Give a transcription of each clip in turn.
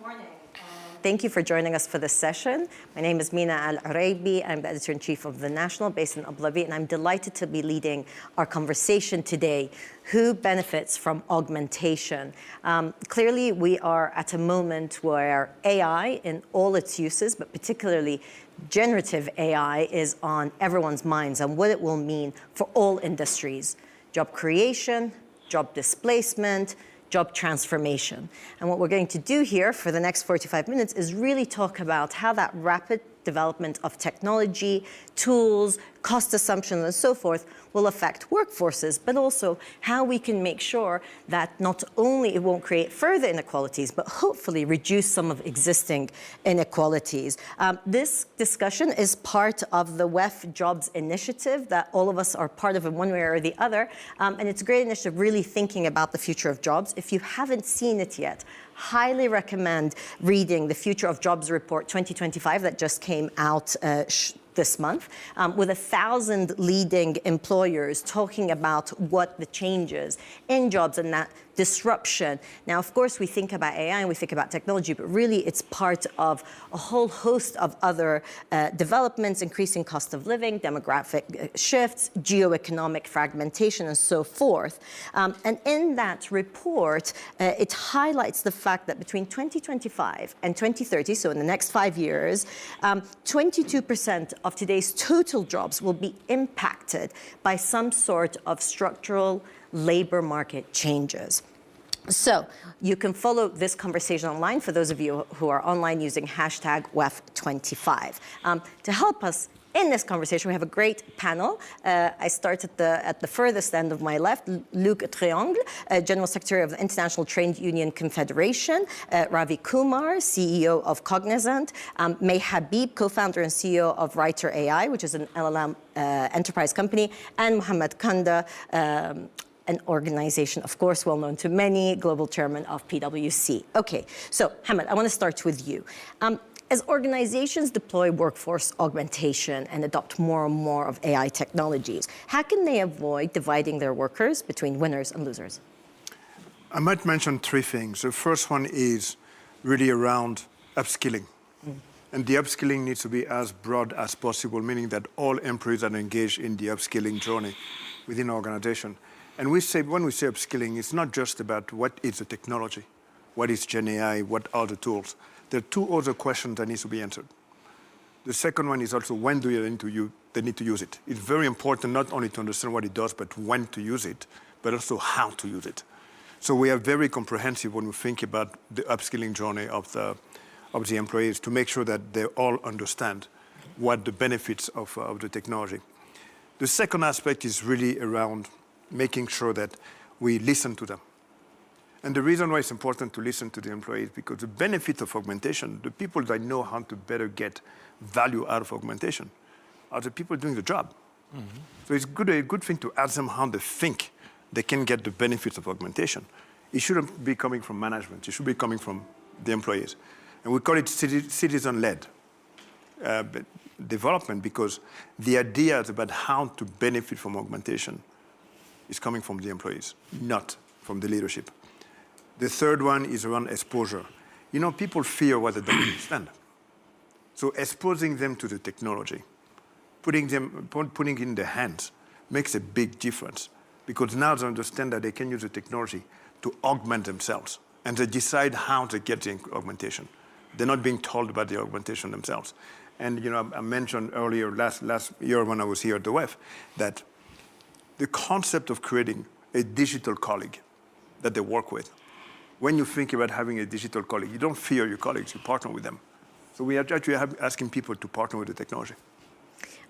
morning. Thank you for joining us for this session. My name is Mina Al-Oraibi. I'm the editor-in-chief of The National, based in Abu Dhabi, and I'm delighted to be leading our conversation today. Who benefits from augmentation? Clearly, we are at a moment where AI, in all its uses, but particularly generative AI, is on everyone's minds and what it will mean for all industries. Job creation, job displacement, job transformation. And what we're going to do here for the next 45 minutes is really talk about how that rapid development of technology, tools, cost assumptions, and so forth will affect workforces, but also how we can make sure that not only it won't create further inequalities, but hopefully reduce some of existing inequalities. This discussion is part of the WEF Jobs Initiative that all of us are part of in one way or the other. And it's a great initiative really thinking about the future of jobs. If you haven't seen it yet, highly recommend reading the Future of Jobs Report 2025 that just came out this month, with 1,000 leading employers talking about what the changes in jobs and that disruption. Now, of course, we think about AI and we think about technology, but really it's part of a whole host of other developments, increasing cost of living, demographic shifts, geoeconomic fragmentation, and so forth. And in that report, it highlights the fact that between 2025 and 2030, so in the next 5 years, 22% of today's total jobs will be impacted by some sort of structural labor market changes. So you can follow this conversation online for those of you who are online using hashtag WEF25. To help us in this conversation, we have a great panel. I start at the furthest end of my left, Luc Triangle, General Secretary of the International Trade Union Confederation, Ravi Kumar, CEO of Cognizant, May Habib, co-founder and CEO of Writer AI, which is an LLM enterprise company, and Mohamed, Kande, an organization, of course, well known to many, global chairman of PwC. Okay, so Mohamed, I want to start with you. As organizations deploy workforce augmentation and adopt more and more of AI technologies, how can they avoid dividing their workers between winners and losers? I might mention three things. The first one is really around upskilling. And the upskilling needs to be as broad as possible, meaning that all employees are engaged in the upskilling journey within an organization. And when we say upskilling, it's not just about what is the technology, what is Gen AI, what are the tools. There are two other questions that need to be answered. The second one is also when do they need to use it. It's very important not only to understand what it does, but when to use it, but also how to use it. So we are very comprehensive when we think about the upskilling journey of the employees to make sure that they all understand what the benefits of the technology. The second aspect is really around making sure that we listen to them. And the reason why it's important to listen to the employees, because the benefit of augmentation, the people that know how to better get value out of augmentation, are the people doing the job. So it's a good thing to ask them how they think they can get the benefits of augmentation. It shouldn't be coming from management. It should be coming from the employees. And we call it citizen-led development, because the ideas about how to benefit from augmentation is coming from the employees, not from the leadership. The third one is around exposure. You know, people fear what they don't understand. So exposing them to the technology, putting it in their hands makes a big difference, because now they understand that they can use the technology to augment themselves, and they decide how to get the augmentation. They're not being told about the augmentation themselves. And you know, I mentioned earlier last year when I was here at the WEF that the concept of creating a digital colleague that they work with. When you think about having a digital colleague, you don't fear your colleagues, you partner with them. So we are actually asking people to partner with the technology.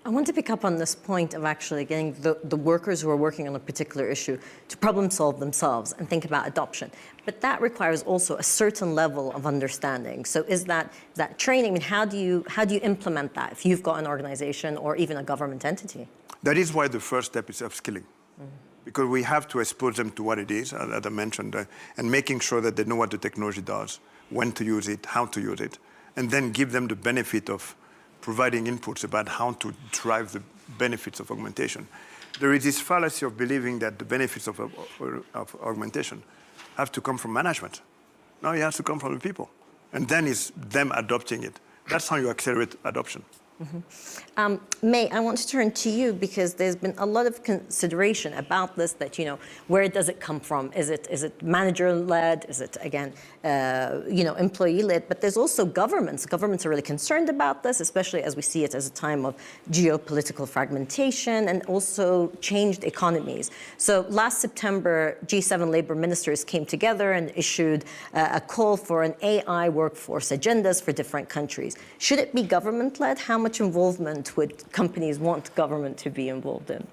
I want to pick up on this point of actually getting the workers who are working on a particular issue to problem solve themselves and think about adoption. But that requires also a certain level of understanding. So is that training? I mean, how do you implement that if you've got an organization or even a government entity? That is why the first step is upskilling. Because we have to expose them to what it is, as I mentioned, and making sure that they know what the technology does, when to use it, how to use it, and then give them the benefit of providing inputs about how to drive the benefits of augmentation. There is this fallacy of believing that the benefits of augmentation have to come from management. No, it has to come from the people. And then it's them adopting it. That's how you accelerate adoption. May, I want to turn to you because there's been a lot of consideration about this, that, where does it come from? Is it manager-led? Is it, again, employee-led? But there's also governments. Governments are really concerned about this, especially as we see it as a time of geopolitical fragmentation and also changed economies. So last September, G7 labor ministers came together and issued a call for an AI workforce agendas for different countries. Should it be government-led? How much involvement would companies want government to be involved in?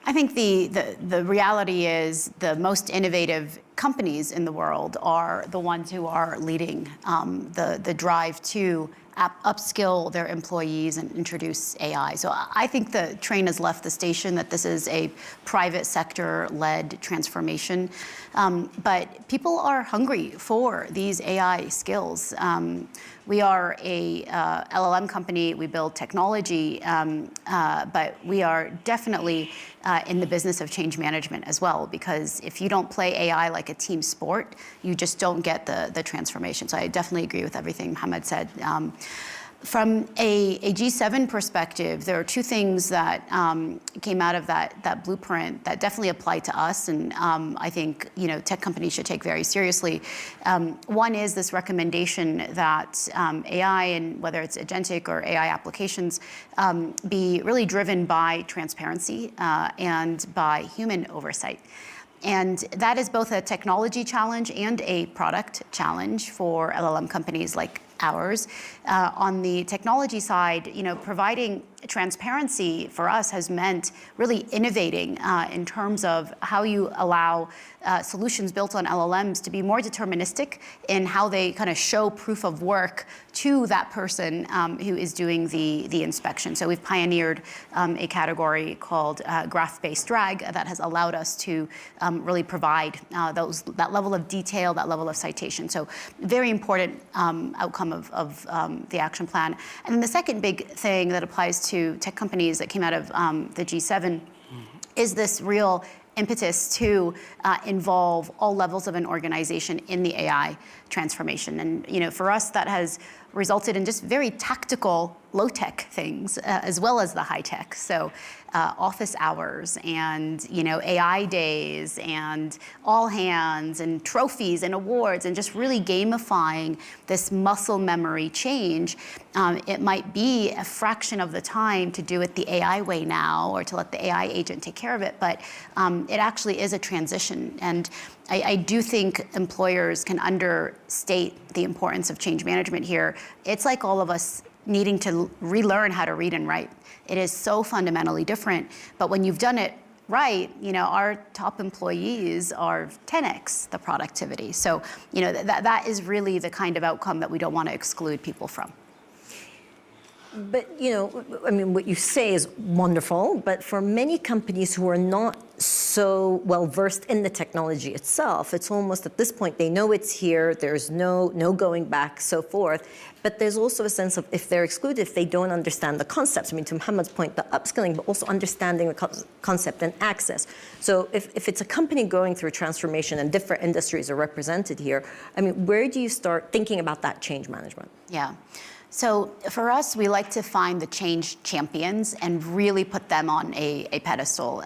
I think the reality is the most innovative companies in the world are the ones who are leading the drive to upskill their employees and introduce AI. So I think the train has left the station, that this is a private sector-led transformation. But people are hungry for these AI skills. We are a LLM company. We build technology, but we are definitely in the business of change management as well, because if you don't play AI like a team sport, you just don't get the transformation. So I definitely agree with everything Mohamed said. From a G7 perspective, there are two things that came out of that blueprint that definitely apply to us, and I think tech companies should take very seriously. One is this recommendation that AI, and whether it's agentic or AI applications, be really driven by transparency and by human oversight. And that is both a technology challenge and a product challenge for LLM companies like ours. On the technology side, providing transparency for us has meant really innovating in terms of how you allow solutions built on LLMs to be more deterministic in how they kind of show proof of work to that person who is doing the inspection. So we've pioneered a category called graph-based RAG that has allowed us to really provide that level of detail, that level of citation. So very important outcome of the action plan. And then the second big thing that applies to tech companies that came out of the G7 is this real impetus to involve all levels of an organization in the AI transformation. And for us, that has resulted in just very tactical, low-tech things, as well as the high-tech. So office hours and AI days and all hands and trophies and awards, and just really gamifying this muscle memory change. It might be a fraction of the time to do it the AI way now, or to let the AI agent take care of it, but it actually is a transition. And I do think employers can understate the importance of change management here. It's like all of us needing to relearn how to read and write. It is so fundamentally different, but when you've done it right, our top employees are 10x the productivity. So, that is really the kind of outcome that we don't want to exclude people from. But, what you say is wonderful, but for many companies who are not so well versed in the technology itself, it's almost at this point, they know it's here, there's no going back, so forth. But there's also a sense of, if they're excluded, if they don't understand the concepts. To Mohamed's point, the upskilling, but also understanding the concept and access. So if it's a company going through transformation and different industries are represented here, where do you start thinking about that change management? Yeah. So for us, we like to find the change champions and really put them on a pedestal.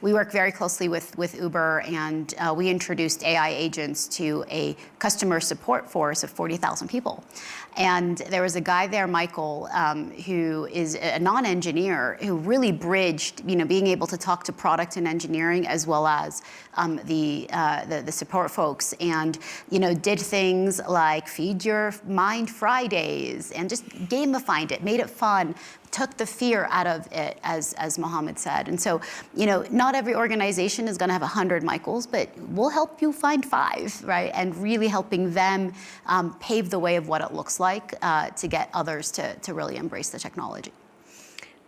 We work very closely with Uber, and we introduced AI agents to a customer support force of 40,000 people. And there was a guy there, Michael, who is a non-engineer, who really bridged, being able to talk to product and engineering as well as the support folks, and did things like Feed Your Mind Fridays, and just gamified it, made it fun, took the fear out of it, as Mohamed said. And so, not every organization is going to have 100 Michaels, but we'll help you find 5, right? And really helping them pave the way of what it looks like to get others to really embrace the technology.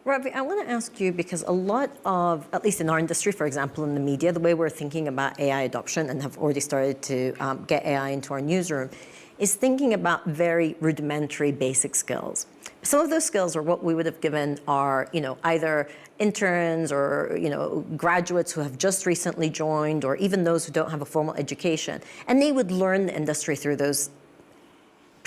Ravi, I want to ask you, because a lot of, at least in our industry, for example, in the media, the way we're thinking about AI adoption and have already started to get AI into our newsroom is thinking about very rudimentary basic skills. Some of those skills are what we would have given our, either interns or, graduates who have just recently joined, or even those who don't have a formal education. And they would learn the industry through those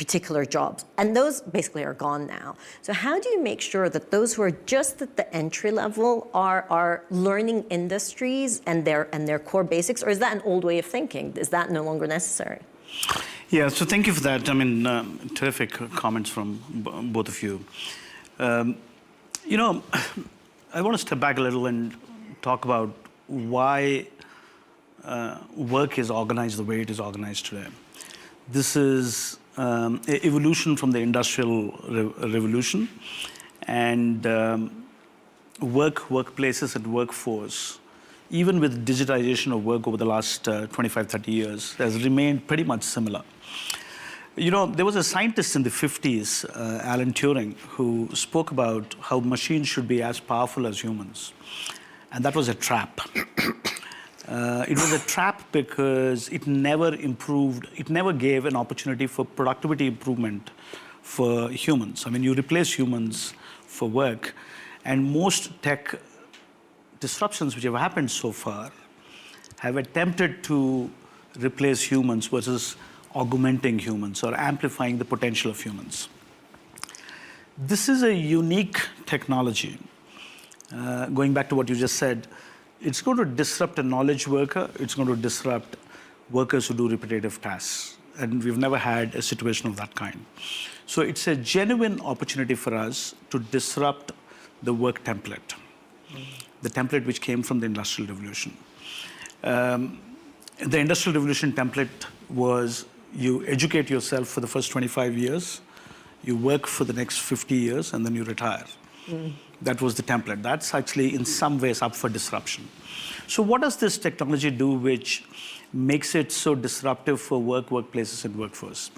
particular jobs. And those basically are gone now. So how do you make sure that those who are just at the entry level are learning industries and their core basics, or is that an old way of thinking? Is that no longer necessary? Yeah, so thank you for that. I mean, terrific comments from both of you. You know, I want to step back a little and talk about why work is organized the way it is organized today. This is an evolution from the Industrial Revolution, and workplaces and workforce, even with digitization of work over the last 25, 30 years, has remained pretty much similar. You know, there was a scientist in the 50s, Alan Turing, who spoke about how machines should be as powerful as humans. And that was a trap. It was a trap because it never improved, it never gave an opportunity for productivity improvement for humans. I mean, you replace humans for work, and most tech disruptions which have happened so far have attempted to replace humans versus augmenting humans or amplifying the potential of humans. This is a unique technology. Going back to what you just said, it's going to disrupt a knowledge worker. It's going to disrupt workers who do repetitive tasks. And we've never had a situation of that kind. So it's a genuine opportunity for us to disrupt the work template, the template which came from the Industrial Revolution. The Industrial Revolution template was you educate yourself for the first 25 years, you work for the next 50 years, and then you retire. That was the template. That's actually in some ways up for disruption. So what does this technology do which makes it so disruptive for workplaces and workforce?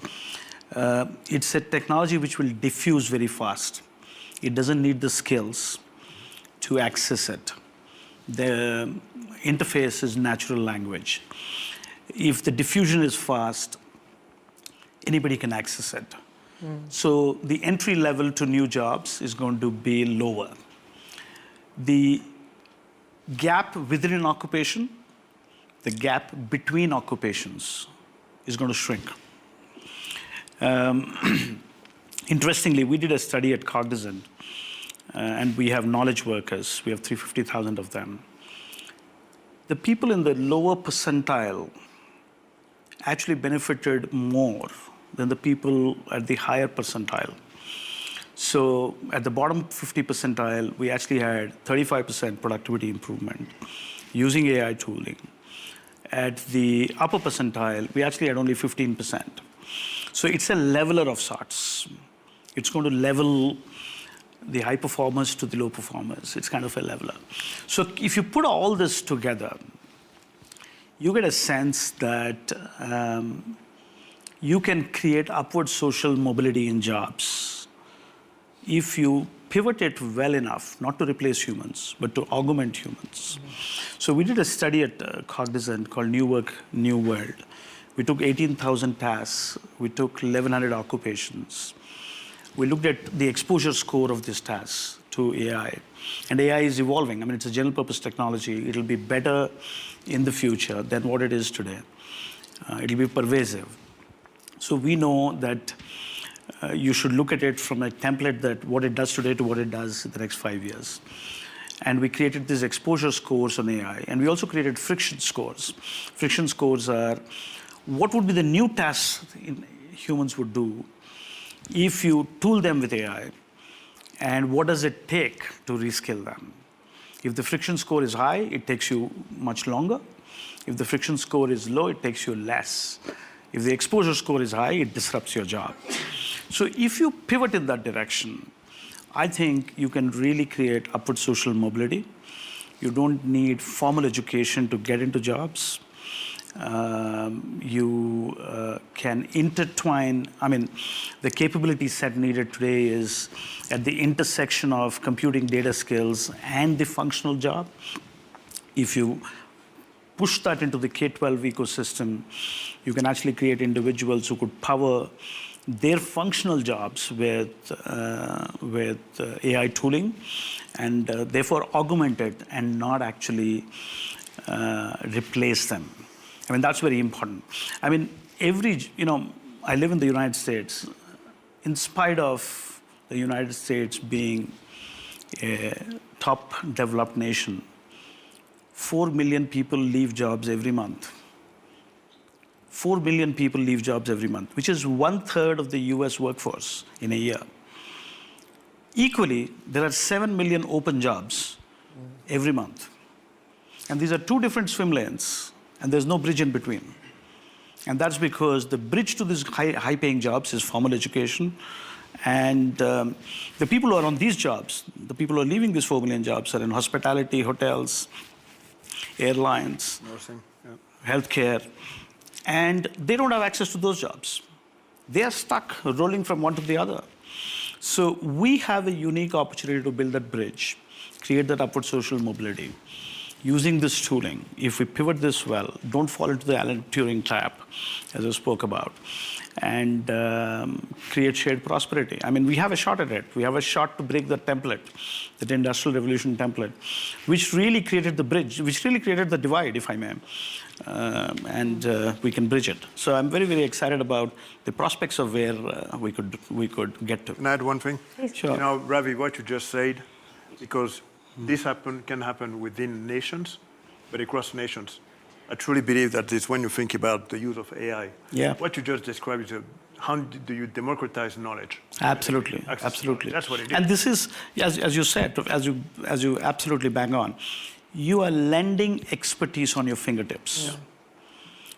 It's a technology which will diffuse very fast. It doesn't need the skills to access it. The interface is natural language. If the diffusion is fast, anybody can access it. So the entry level to new jobs is going to be lower. The gap within an occupation, the gap between occupations is going to shrink. Interestingly, we did a study at Cognizant, and we have knowledge workers. We have 350,000 of them. The people in the lower percentile actually benefited more than the people at the higher percentile. So at the bottom 50 percentile, we actually had 35% productivity improvement using AI tooling. At the upper percentile, we actually had only 15%. So it's a leveler of sorts. It's going to level the high performers to the low performers. It's kind of a leveler. So if you put all this together, you get a sense that you can create upward social mobility in jobs if you pivot it well enough, not to replace humans, but to augment humans. So we did a study at Cognizant called New Work, New World. We took 18,000 tasks. We took 1,100 occupations. We looked at the exposure score of these tasks to AI. And AI is evolving. I mean, it's a general purpose technology. It'll be better in the future than what it is today. It'll be pervasive. So we know that you should look at it from a template that what it does today to what it does in the next 5 years. And we created these exposure scores on AI. And we also created friction scores. Friction scores are what would be the new tasks humans would do if you tool them with AI, and what does it take to reskill them? If the friction score is high, it takes you much longer. If the friction score is low, it takes you less. If the exposure score is high, it disrupts your job. So if you pivot in that direction, I think you can really create upward social mobility. You don't need formal education to get into jobs. You can intertwine, I mean, the capability set needed today is at the intersection of computing data skills and the functional job. If you push that into the K-12 ecosystem, you can actually create individuals who could power their functional jobs with AI tooling, and therefore augment it and not actually replace them. I mean, that's very important. I mean, I live in the United States. In spite of the United States being a top developed nation, 4 million people leave jobs every month. 4 million people leave jobs every month, which is 1/3 of the US workforce in a year. Equally, there are 7 million open jobs every month. And these are two different swim lanes, and there's no bridge in between. And that's because the bridge to these high-paying jobs is formal education. And the people who are on these jobs, the people who are leaving these 4 million jobs are in hospitality, hotels, airlines, Nursing, healthcare, and they don't have access to those jobs. They are stuck rolling from one to the other. So we have a unique opportunity to build that bridge, create that upward social mobility. Using this tooling, if we pivot this well, don't fall into the Alan Turing trap, as I spoke about, and create shared prosperity. I mean, we have a shot at it. We have a shot to break the template, that Industrial Revolution template, which really created the bridge, which really created the divide, if I may, and we can bridge it. So I'm very, very excited about the prospects of where we could get to. Can I add one thing? Sure. You know, Ravi, what you just said, because this can happen within nations, but across nations. I truly believe that it's when you think about the use of AI. Yeah. What you just described is how do you democratize knowledge? Absolutely, Access absolutely. That's what it is. And this is, as you said, as you absolutely bang on, you are lending expertise on your fingertips. Yeah.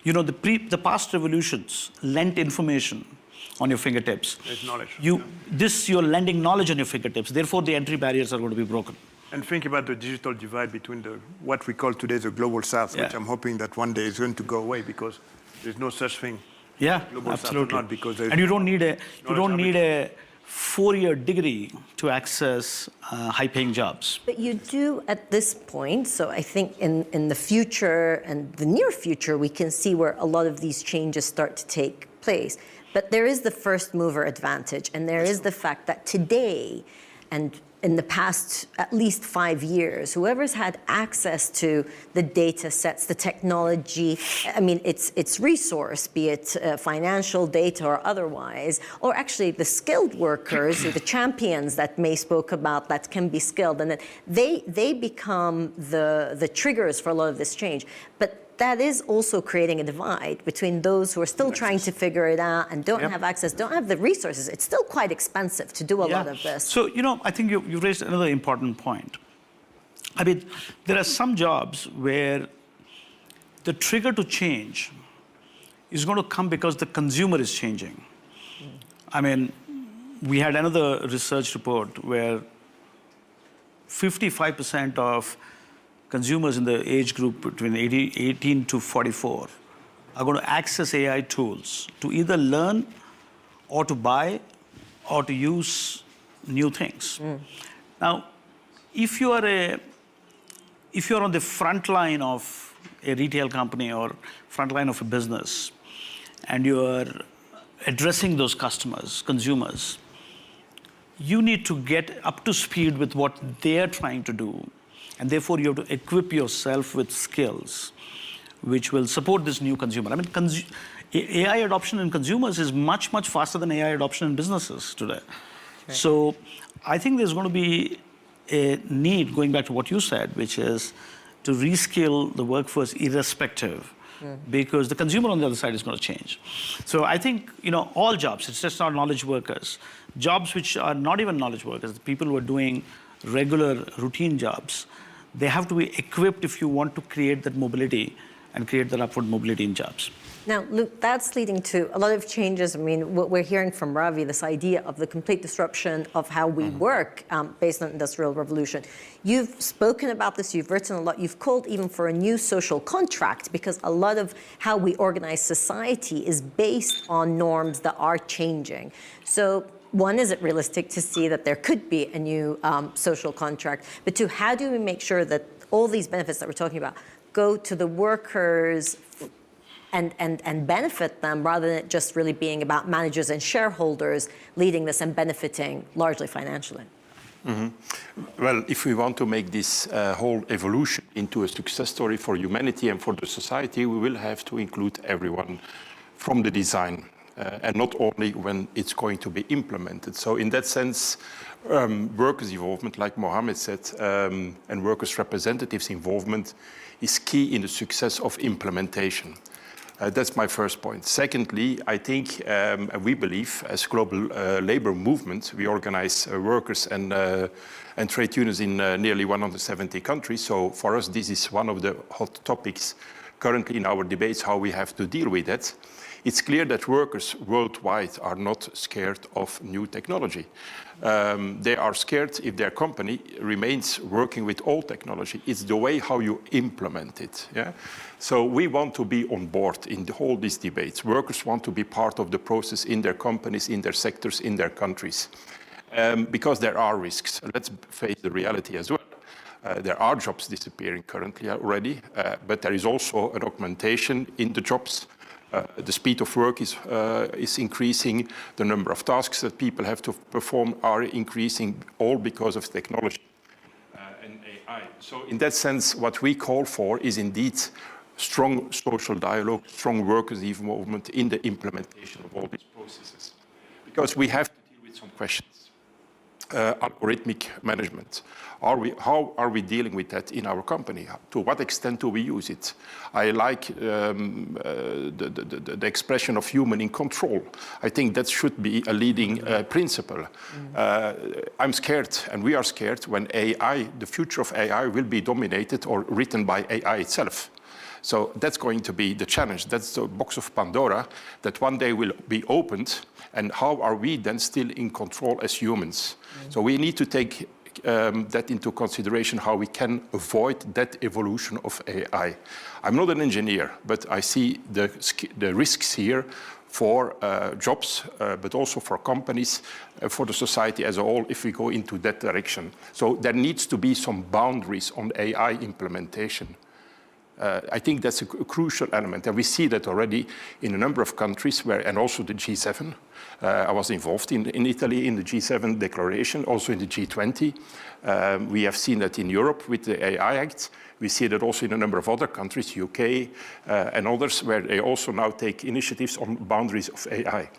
You know, the past revolutions lent information on your fingertips. It's knowledge. You're lending knowledge on your fingertips. Therefore, the entry barriers are going to be broken. And think about the digital divide between what we call today the global south, which I'm hoping that one day is going to go away because there's no such thing. Yeah, Global absolutely. South, not because and you don't need a 4-year degree to access high-paying jobs. But you do at this point, so I think in the future and the near future, we can see where a lot of these changes start to take place. But there is the first mover advantage, and there is the fact that today, and in the past at least 5 years, whoever's had access to the data sets, the technology, I mean, it's resource, be it financial data or otherwise, or actually the skilled workers, or the champions that May spoke about that can be skilled, and they become the triggers for a lot of this change. But that is also creating a divide between those who are still trying to figure it out and don't have access, don't have the resources. It's still quite expensive to do a lot of this. So, you know, I think you raised another important point. I mean, there are some jobs where the trigger to change is going to come because the consumer is changing. I mean, we had another research report where 55% of consumers in the age group between 18 to 44 are going to access AI tools to either learn or to buy or to use new things. Now, if you are on the front line of a retail company or front line of a business, and you are addressing those customers, consumers, you need to get up to speed with what they're trying to do. And therefore, you have to equip yourself with skills which will support this new consumer. I mean, AI adoption in consumers is much, much faster than AI adoption in businesses today. Right. So I think there's going to be a need, going back to what you said, which is to reskill the workforce irrespective, because the consumer on the other side is going to change. So I think, you know, all jobs, it's just not knowledge workers. Jobs which are not even knowledge workers, the people who are doing regular routine jobs, they have to be equipped if you want to create that mobility and create that upward mobility in jobs. Now, Luke, that's leading to a lot of changes. I mean, what we're hearing from Ravi, this idea of the complete disruption of how we work based on Industrial Revolution. You've spoken about this, you've written a lot, you've called even for a new social contract, because a lot of how we organize society is based on norms that are changing. So, one, is it realistic to see that there could be a new social contract? But two, how do we make sure that all these benefits that we're talking about go to the workers and benefit them, rather than it just really being about managers and shareholders leading this and benefiting largely financially? Well, if we want to make this whole evolution into a success story for humanity and for the society, we will have to include everyone from the design and not only when it's going to be implemented. So in that sense, workers' involvement, like Mohamed said, and workers' representatives' involvement is key in the success of implementation. That's my first point. Secondly, I think we believe, as global labor movement, we organize workers and trade unions in nearly 170 countries. So for us, this is one of the hot topics currently in our debates, how we have to deal with that. It's clear that workers worldwide are not scared of new technology. They are scared if their company remains working with old technology. It's the way how you implement it. Yeah? So we want to be on board in all these debates. Workers want to be part of the process in their companies, in their sectors, in their countries. Because there are risks. Let's face the reality as well. There are jobs disappearing currently already, but there is also an augmentation in the jobs. The speed of work is increasing. The number of tasks that people have to perform are increasing, all because of technology and AI. So in that sense, what we call for is indeed strong social dialogue, strong workers' involvement in the implementation of all these processes. Because we have to deal with some questions. Algorithmic management. How are we dealing with that in our company? To what extent do we use it? I like the expression of human in control. I think that should be a leading principle. I'm scared, and we are scared, when AI, the future of AI, will be dominated or written by AI itself. So that's going to be the challenge. That's the box of Pandora that one day will be opened. And how are we then still in control as humans? So we need to take that into consideration, how we can avoid that evolution of AI. I'm not an engineer, but I see the risks here for jobs, but also for companies, for the society as a whole, if we go into that direction. So there needs to be some boundaries on AI implementation. I think that's a crucial element, and we see that already in a number of countries, and also the G7. I was involved in Italy in the G7 declaration, also in the G20. We have seen that in Europe with the AI Act. We see that also in a number of other countries, UK and others, where they also now take initiatives on boundaries of AI.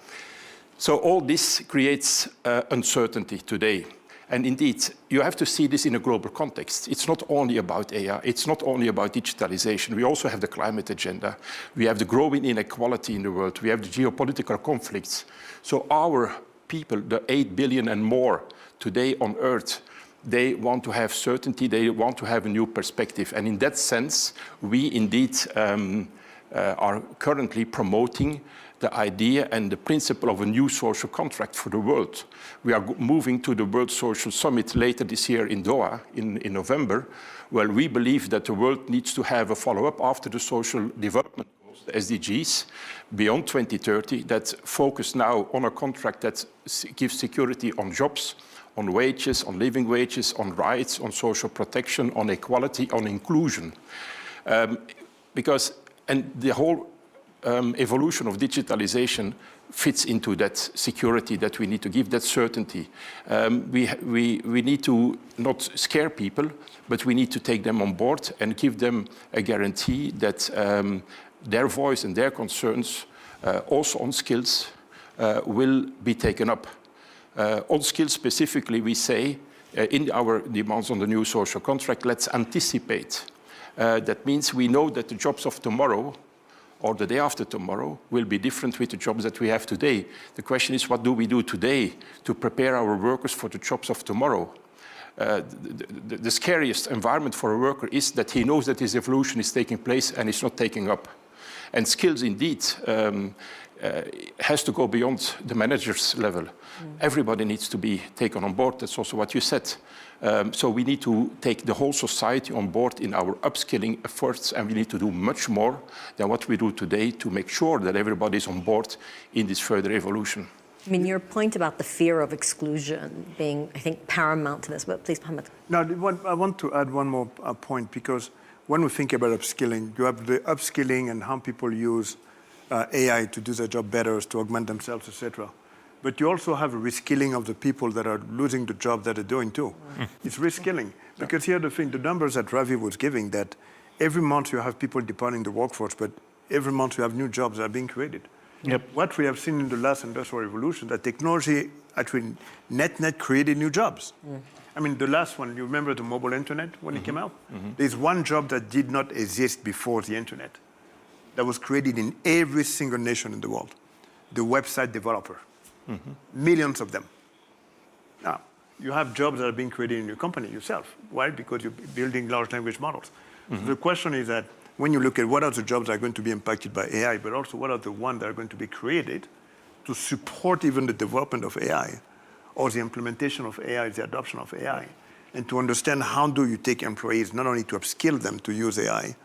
So all this creates uncertainty today. And indeed, you have to see this in a global context. It's not only about AI, it's not only about digitalization. We also have the climate agenda. We have the growing inequality in the world. We have the geopolitical conflicts. So our people, the 8 billion and more today on Earth, they want to have certainty, they want to have a new perspective. And in that sense, we indeed are currently promoting the idea and the principle of a new social contract for the world. We are moving to the World Social Summit later this year in Doha in November, where we believe that the world needs to have a follow-up after the social development goals, the SDGs, beyond 2030, that focus now on a contract that gives security on jobs, on wages, on living wages, on rights, on social protection, on equality, on inclusion. And the whole evolution of digitalization fits into that security that we need to give, that certainty. We need to not scare people, but we need to take them on board and give them a guarantee that their voice and their concerns, also on skills, will be taken up. On skills specifically, we say in our demands on the new social contract, let's anticipate. That means we know that the jobs of tomorrow or the day after tomorrow will be different with the jobs that we have today. The question is, what do we do today to prepare our workers for the jobs of tomorrow? The scariest environment for a worker is that he knows that his evolution is taking place and it's not taking up. And skills indeed has to go beyond the manager's level. Everybody needs to be taken on board. That's also what you said. So we need to take the whole society on board in our upskilling efforts, and we need to do much more than what we do today to make sure that everybody is on board in this further evolution. I mean, your point about the fear of exclusion being, I think, paramount to this, but please, Mohamed. Now, I want to add one more point, because when we think about upskilling, you have the upskilling and how people use AI to do their job better, to augment themselves, etc. But you also have a reskilling of the people that are losing the job that they're doing too. It's reskilling. Because here the thing, the numbers that Ravi was giving, that every month you have people departing the workforce, but every month you have new jobs that are being created. Yep. What we have seen in the last industrial revolution, that technology actually net created new jobs. I mean, the last one, you remember the mobile internet when it came out? There's one job that did not exist before the internet that was created in every single nation in the world, the website developer. Millions of them. Now, you have jobs that are being created in your company yourself. Why? Because you're building large language models. So the question is that when you look at what are the jobs that are going to be impacted by AI, but also what are the ones that are going to be created to support even the development of AI or the implementation of AI, the adoption of AI, and to understand how do you take employees not only to upskill them to use AI,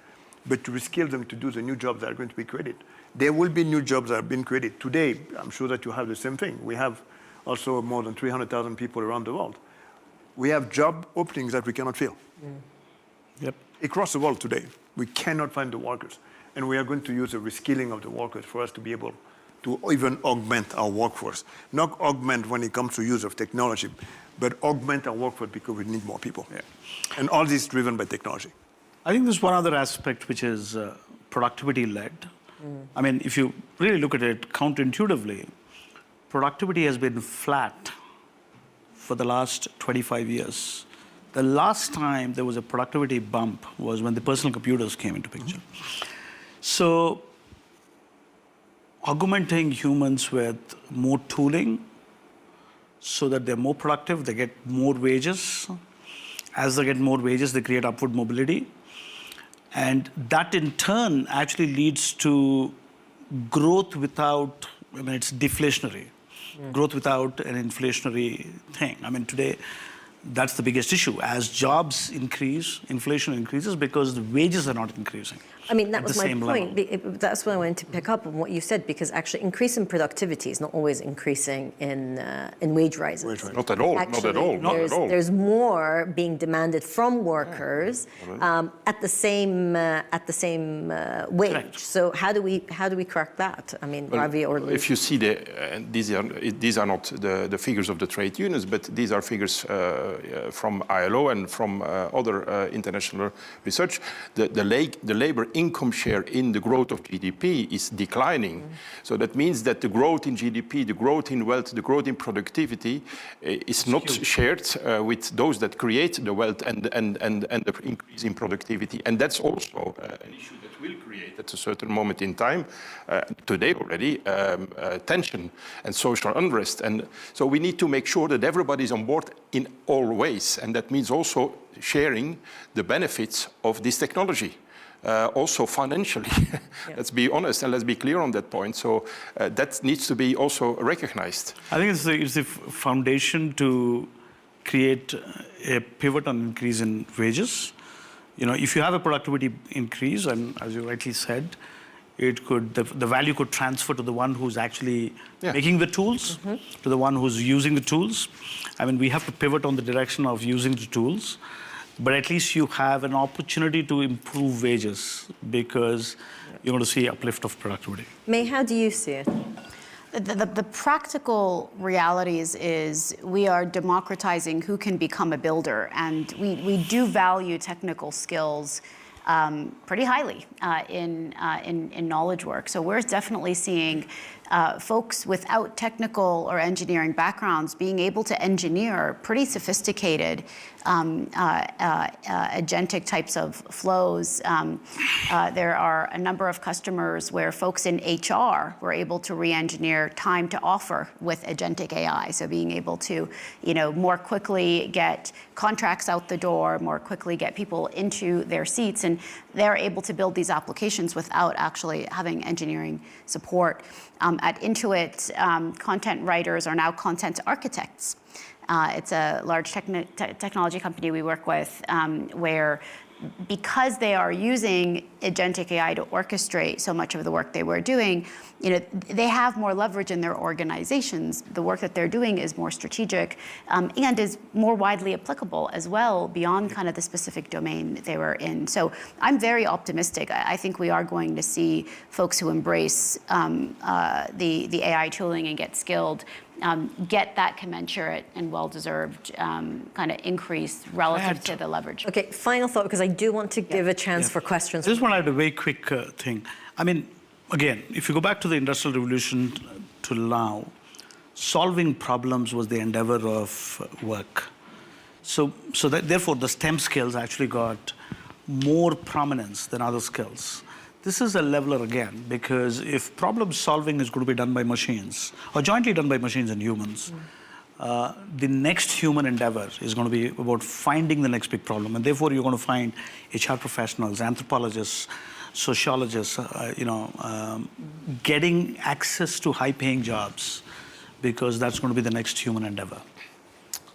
but to reskill them to do the new jobs that are going to be created. There will be new jobs that have been created. Today, I'm sure that you have the same thing. We have also more than 300,000 people around the world. We have job openings that we cannot fill. Yep. Across the world today, we cannot find the workers. And we are going to use the reskilling of the workers for us to be able to even augment our workforce. Not augment when it comes to use of technology, but augment our workforce because we need more people. Yeah. And all this is driven by technology. I think there's one other aspect which is productivity-led. I mean, if you really look at it counterintuitively, productivity has been flat for the last 25 years. The last time there was a productivity bump was when the personal computers came into picture. So augmenting humans with more tooling so that they're more productive, they get more wages. As they get more wages, they create upward mobility. And that in turn actually leads to growth without, I mean, it's deflationary. Growth without an inflationary thing. I mean, today, that's the biggest issue. As jobs increase, inflation increases because the wages are not increasing. I mean, that was my point. That's what I wanted to pick up on what you said, because actually increase in productivity is not always increasing in wage rises. Not at all, Actually, not at all, not at all. There's more being demanded from workers at the same wage. Correct. So how do we correct that? I mean, Ravi or Luke? If you see these are not the figures of the trade unions, but these are figures from ILO and from other international research. The labor income share in the growth of GDP is declining. So that means that the growth in GDP, the growth in wealth, the growth in productivity is not shared with those that create the wealth and the increase in productivity. And that's also an issue that will create at a certain moment in time, today already, tension and social unrest. And so we need to make sure that everybody is on board in all ways. And that means also sharing the benefits of this technology. Also financially, let's be honest and let's be clear on that point. So that needs to be also recognized. I think it's the foundation to create a pivot on increase in wages. You know, if you have a productivity increase, and as you rightly said, it could the value could transfer to the one who's actually making the tools, to the one who's using the tools. I mean, we have to pivot on the direction of using the tools. But at least you have an opportunity to improve wages because you're going to see uplift of productivity. May, how do you see it? The practical realities is we are democratizing who can become a builder, and we do value technical skills pretty highly in knowledge work. So we're definitely seeing folks without technical or engineering backgrounds being able to engineer pretty sophisticated agentic types of flows. There are a number of customers where folks in HR were able to re-engineer time to offer with agentic AI. So being able to, more quickly get contracts out the door, more quickly get people into their seats, and they're able to build these applications without actually having engineering support. At Intuit, content writers are now content architects. It's a large technology company we work with where, because they are using agentic AI to orchestrate so much of the work they were doing, they have more leverage in their organizations. The work that they're doing is more strategic and is more widely applicable as well beyond kind of the specific domain they were in. So I'm very optimistic. I think we are going to see folks who embrace the AI tooling and get skilled get that commensurate and well-deserved kind of increase relative to the leverage. Okay, final thought, because I do want to give a chance for questions. I just want to add a very quick thing. I mean, again, if you go back to the Industrial Revolution to now, solving problems was the endeavor of work. So that, therefore, the STEM skills actually got more prominence than other skills. This is a leveler again, because if problem solving is going to be done by machines, or jointly done by machines and humans, the next human endeavor is going to be about finding the next big problem. And therefore, you're going to find HR professionals, anthropologists, sociologists, getting access to high-paying jobs, because that's going to be the next human endeavor.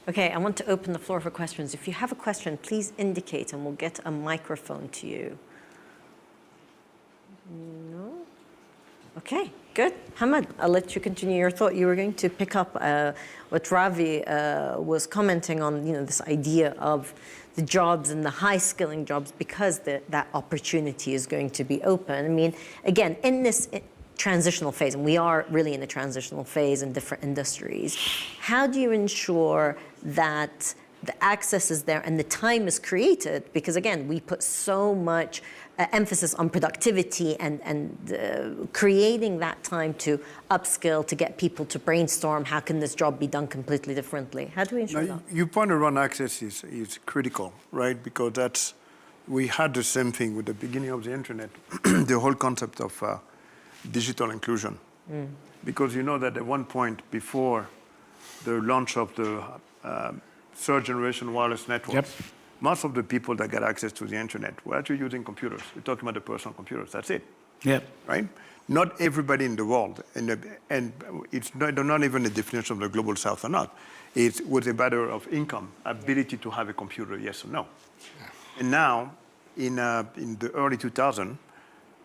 Okay, I want to open the floor for questions. If you have a question, please indicate and we'll get a microphone to you. No? Okay, good. Hamad, I'll let you continue your thought. You were going to pick up what Ravi was commenting on, this idea of the jobs and the high-skilling jobs, because that opportunity is going to be open. I mean, again, in this transitional phase, and we are really in a transitional phase in different industries, how do you ensure that the access is there and the time is created? Because again, we put so much emphasis on productivity and creating that time to upskill, to get people to brainstorm, how can this job be done completely differently? How do we ensure that? Your point around access is critical, right? Because we had the same thing with the beginning of the internet, the whole concept of digital inclusion. Because you know that at one point before the launch of the third generation wireless networks, most of the people that got access to the internet were actually using computers. We're talking about the personal computers, that's it. Right? Not everybody in the world, and it's not even a definition of the global south or not. It was a matter of income, ability to have a computer, yes or no. And now, in the early 2000s,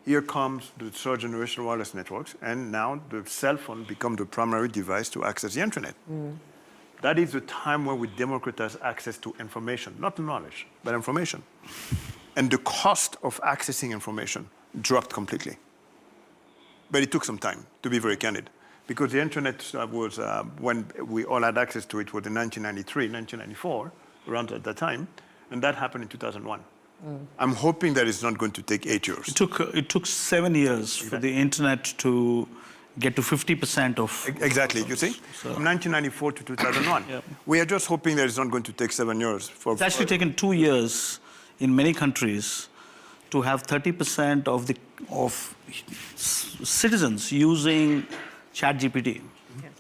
here comes the third generation wireless networks, and now the cell phone becomes the primary device to access the internet. That is the time where we democratize access to information, not knowledge, but information. And the cost of accessing information dropped completely. But it took some time, to be very candid, because the internet was, when we all had access to it, was in 1993, 1994, around at that time, and that happened in 2001. I'm hoping that it's not going to take 8 years. It took 7 years for the internet to get to 50% of... Exactly, you see? From 1994 to 2001. We are just hoping that it's not going to take 7 years. It's actually taken 2 years in many countries to have 30% of citizens using ChatGPT.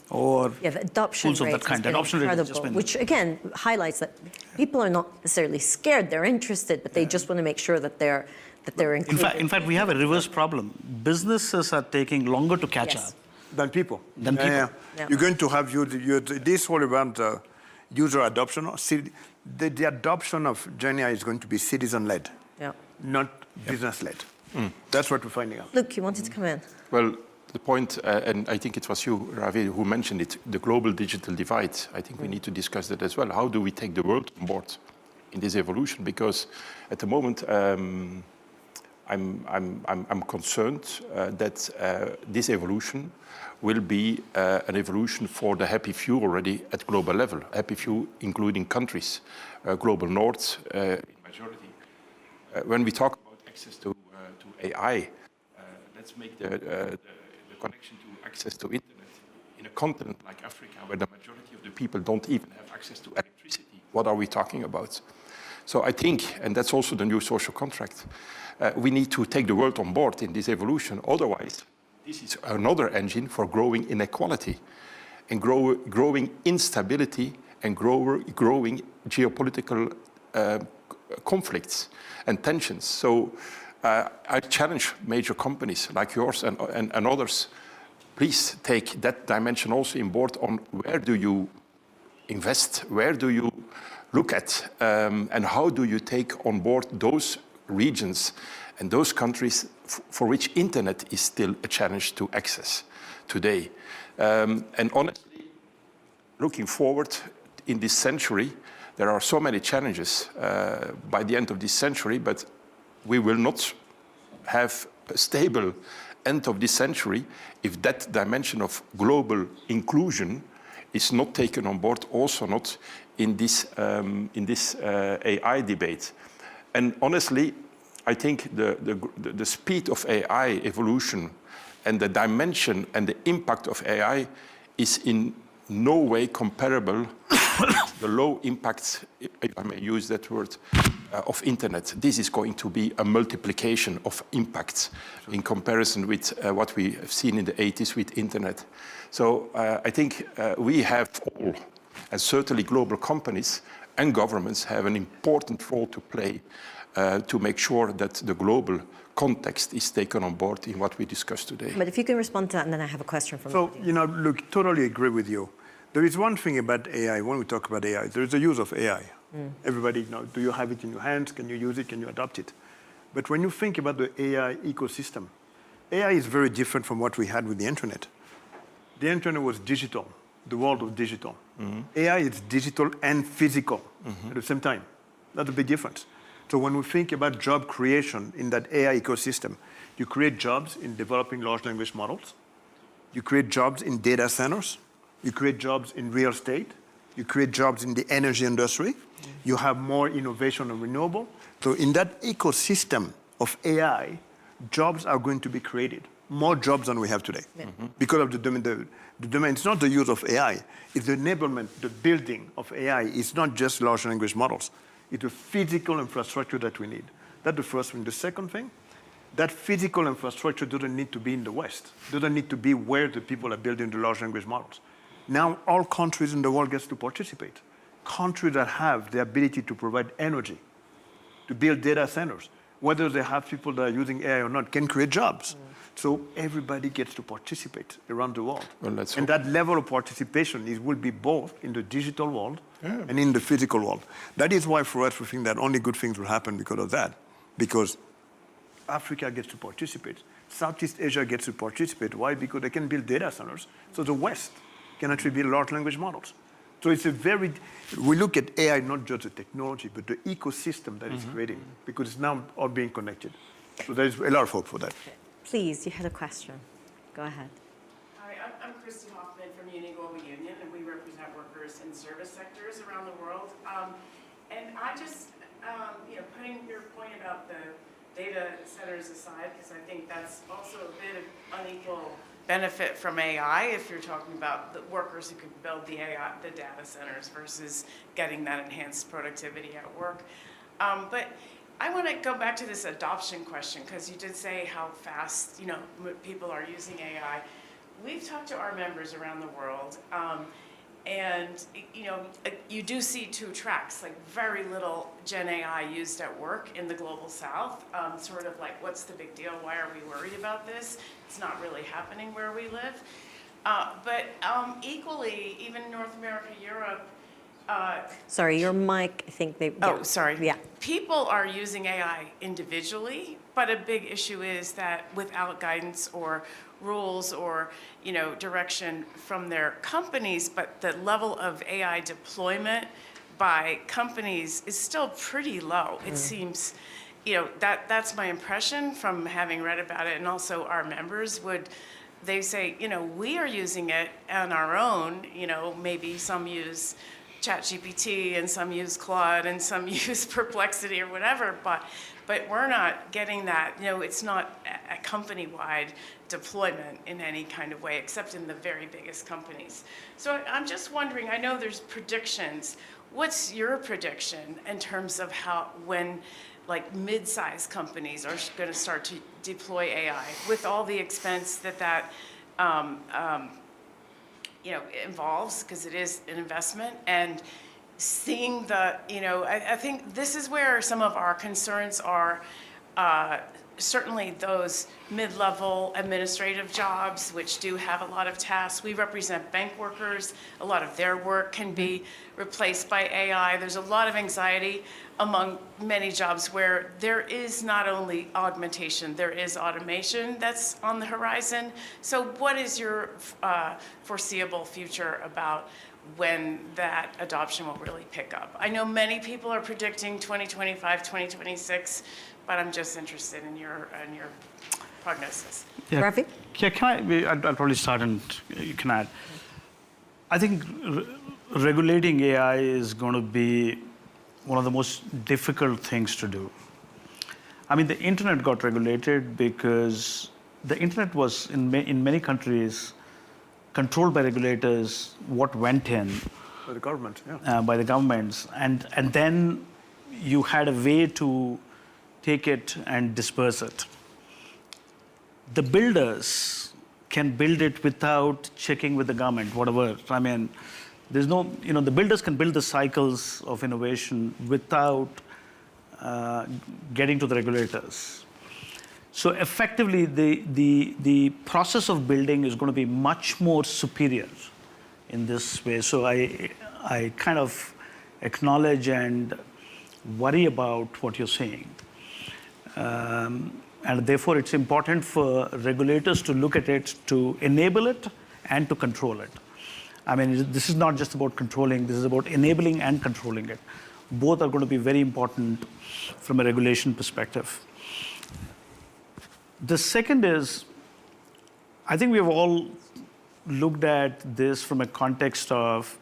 Or the adoption tools of rate that kind. has been Adoption rate has just incredible, been... which again highlights that people are not necessarily scared, they're interested, but they just want to make sure that they're included. In fact, we have a reverse problem. Businesses are taking longer to catch up. Than people. Yeah. You're going to have this whole around user adoption. The adoption of GenAI is going to be citizen-led, not business-led. That's what we're finding out. Luke, you wanted to come in. Well, the point, and I think it was you, Ravi, who mentioned it, the global digital divide. I think we need to discuss that as well. How do we take the world on board in this evolution? Because at the moment, I'm concerned that this evolution will be an evolution for the happy few already at global level. Happy few, including countries, global north in majority. When we talk about access to AI, let's make the connection to access to internet in a continent like Africa, where the majority of the people don't even have access to electricity. What are we talking about? So I think, and that's also the new social contract, we need to take the world on board in this evolution. Otherwise, this is another engine for growing inequality and growing instability and growing geopolitical conflicts and tensions. So I challenge major companies like yours and others, please take that dimension also on board on where do you invest, where do you look at, and how do you take on board those regions and those countries for which internet is still a challenge to access today. And honestly, looking forward in this century, there are so many challenges by the end of this century, but we will not have a stable end of this century if that dimension of global inclusion is not taken on board, also not in this AI debate. And honestly, I think the speed of AI evolution and the dimension and the impact of AI is in no way comparable to the low impact, if I may use that word, of internet. This is going to be a multiplication of impacts in comparison with what we have seen in the 80s with internet. So I think we have all, and certainly global companies and governments have an important role to play to make sure that the global context is taken on board in what we discussed today. But if you can respond to that, and then I have a question from So, look, totally agree with you. There is one thing about AI, when we talk about AI, there is the use of AI. Everybody, do you have it in your hands? Can you use it? Can you adopt it? But when you think about the AI ecosystem, AI is very different from what we had with the internet. The internet was digital, the world was digital. AI is digital and physical at the same time. That's a big difference. So when we think about job creation in that AI ecosystem, you create jobs in developing large language models. You create jobs in data centers. You create jobs in real estate. You create jobs in the energy industry. You have more innovation and renewable. So in that ecosystem of AI, jobs are going to be created, more jobs than we have today. Because of the domain. The domain, it's not the use of AI, it's the enablement, the building of AI. It's not just large language models. It's the physical infrastructure that we need. That's the first thing. The second thing, that physical infrastructure doesn't need to be in the West. Doesn't need to be where the people are building the large language models. Now all countries in the world get to participate. Countries that have the ability to provide energy, to build data centers, whether they have people that are using AI or not, can create jobs. So everybody gets to participate around the world. Well, let's and that level of participation will be both in the digital world and in the physical world. That is why for us we think that only good things will happen because of that. Because Africa gets to participate. Southeast Asia gets to participate. Why? Because they can build data centers. So the West can actually build large language models. So it's we look at AI not just the technology, but the ecosystem that it's creating, because it's now all being connected. So there's a lot of hope for that. Please, you had a question. Go ahead. Hi, I'm Christy Hoffman from Uni Global Union, and we represent workers in service sectors around the world. And I just, putting your point about the data centers aside, because I think that's also a bit of unequal benefit from AI if you're talking about the workers who could build the data centers versus getting that enhanced productivity at work. But I want to go back to this adoption question, because you did say how fast people are using AI. We've talked to our members around the world, and you do see two tracks, like very little Gen AI used at work in the global South, sort of like, what's the big deal? Why are we worried about this? It's not really happening where we live. But equally, even North America, Europe, Sorry, your mic, I think they... Oh, sorry. Yeah. People are using AI individually, but a big issue is that without guidance or rules or, direction from their companies, but the level of AI deployment by companies is still pretty low. It seems, that's my impression from having read about it, and also our members they say, we are using it on our own, maybe some use ChatGPT and some use Claude and some use Perplexity or whatever, but we're not getting that. It's not a company-wide deployment in any kind of way, except in the very biggest companies. So I'm just wondering, I know there's predictions. What's your prediction in terms of when mid-sized companies are going to start to deploy AI with all the expense that involves, because it is an investment, and seeing I think this is where some of our concerns are, certainly those mid-level administrative jobs, which do have a lot of tasks. We represent bank workers. A lot of their work can be replaced by AI. There's a lot of anxiety among many jobs where there is not only augmentation, there is automation that's on the horizon. So what is your foreseeable future about when that adoption will really pick up? I know many people are predicting 2025, 2026, but I'm just interested in your prognosis. Yeah. Ravi? Yeah, I'll probably start and you can add. I think regulating AI is going to be one of the most difficult things to do. I mean, the internet got regulated because the internet was, in many countries, controlled by regulators, what went in. By the government, yeah. By the governments. And then you had a way to take it and disperse it. The builders can build it without checking with the government, whatever. I mean, there's no, the builders can build the cycles of innovation without getting to the regulators. So effectively, the process of building is going to be much more superior in this way. So I kind of acknowledge and worry about what you're saying. And therefore, it's important for regulators to look at it, to enable it, and to control it. I mean, this is not just about controlling, this is about enabling and controlling it. Both are going to be very important from a regulation perspective. The second is, I think we have all looked at this from a context of,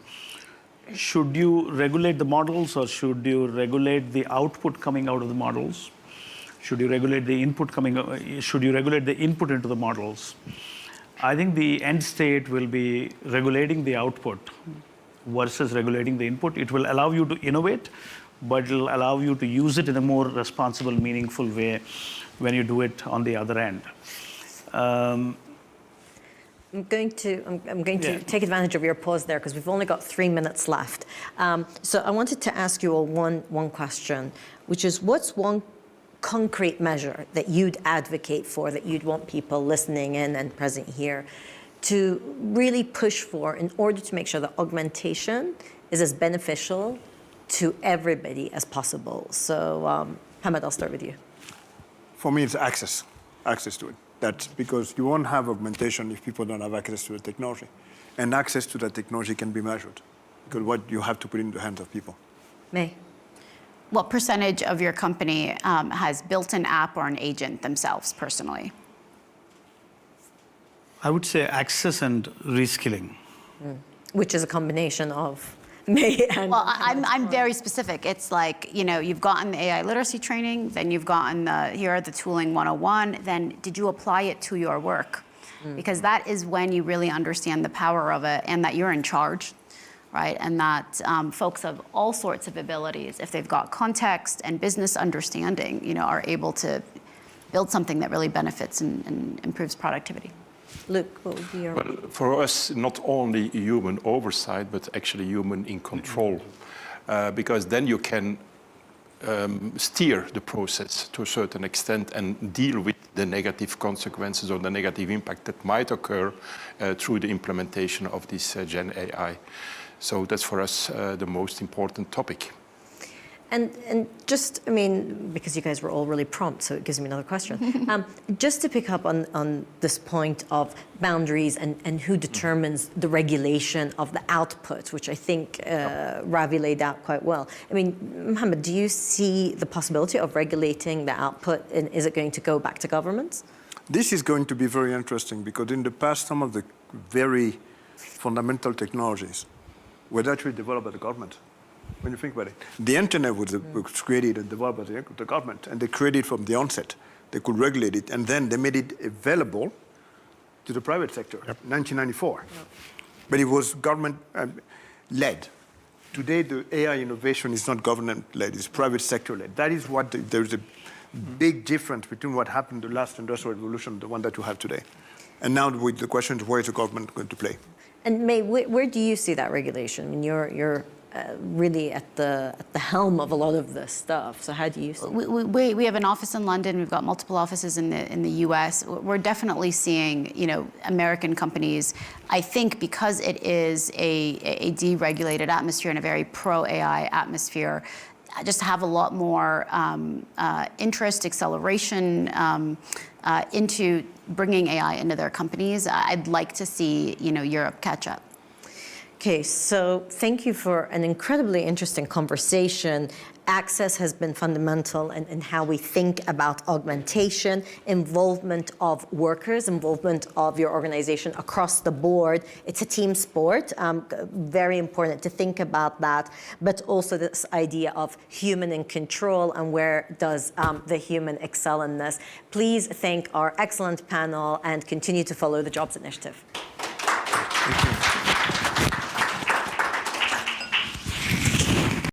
should you regulate the models or should you regulate the output coming out of the models? Should you regulate the input should you regulate the input into the models? I think the end state will be regulating the output versus regulating the input. It will allow you to innovate, but it will allow you to use it in a more responsible, meaningful way when you do it on the other end. I'm going to take advantage of your pause there because we've only got 3 minutes left. So I wanted to ask you all one question, which is, what's one concrete measure that you'd advocate for, that you'd want people listening in and present here to really push for in order to make sure that augmentation is as beneficial to everybody as possible? So, Mohamed, I'll start with you. For me, it's access to it. That's because you won't have augmentation if people don't have access to the technology. And access to that technology can be measured, because what you have to put in the hands of people. May? What percentage of your company has built an app or an agent themselves personally? I would say access and reskilling. Which is a combination of May and... Well, I'm very specific. It's like, you've gotten the AI literacy training, then you've gotten here are the tooling 101, then did you apply it to your work? Because that is when you really understand the power of it and that you're in charge, right? And that folks of all sorts of abilities, if they've got context and business understanding, are able to build something that really benefits and improves productivity. Luke, what would be your... Well, for us, not only human oversight, but actually human in control. Because then you can steer the process to a certain extent and deal with the negative consequences or the negative impact that might occur through the implementation of this Gen AI. So that's for us the most important topic. And just, because you guys were all really prompt, so it gives me another question. Just to pick up on this point of boundaries and who determines the regulation of the output, which I think Ravi laid out quite well. Mohamed, do you see the possibility of regulating the output, and is it going to go back to governments? This is going to be very interesting because in the past, some of the very fundamental technologies were actually developed by the government. When you think about it, the internet was created and developed by the government, and they created from the onset. They could regulate it, and then they made it available to the private sector in 1994. But it was government-led. Today, the AI innovation is not government-led, it's private sector-led. That is what there's a big difference between what happened in the last industrial revolution and the one that you have today. And now the question is, where is the government going to play? And May, where do you see that regulation? You're really at the helm of a lot of this stuff. So how do you see it? We have an office in London. We've got multiple offices in the U.S. We're definitely seeing, American companies. I think because it is a deregulated atmosphere and a very pro-AI atmosphere, just have a lot more interest, acceleration into bringing AI into their companies. I'd like to see, Europe catch up. Okay, so thank you for an incredibly interesting conversation. Access has been fundamental in how we think about augmentation, involvement of workers, involvement of your organization across the board. It's a team sport, very important to think about that, but also this idea of human in control and where does the human excel in this. Please thank our excellent panel and continue to follow the Jobs Initiative. Thank you.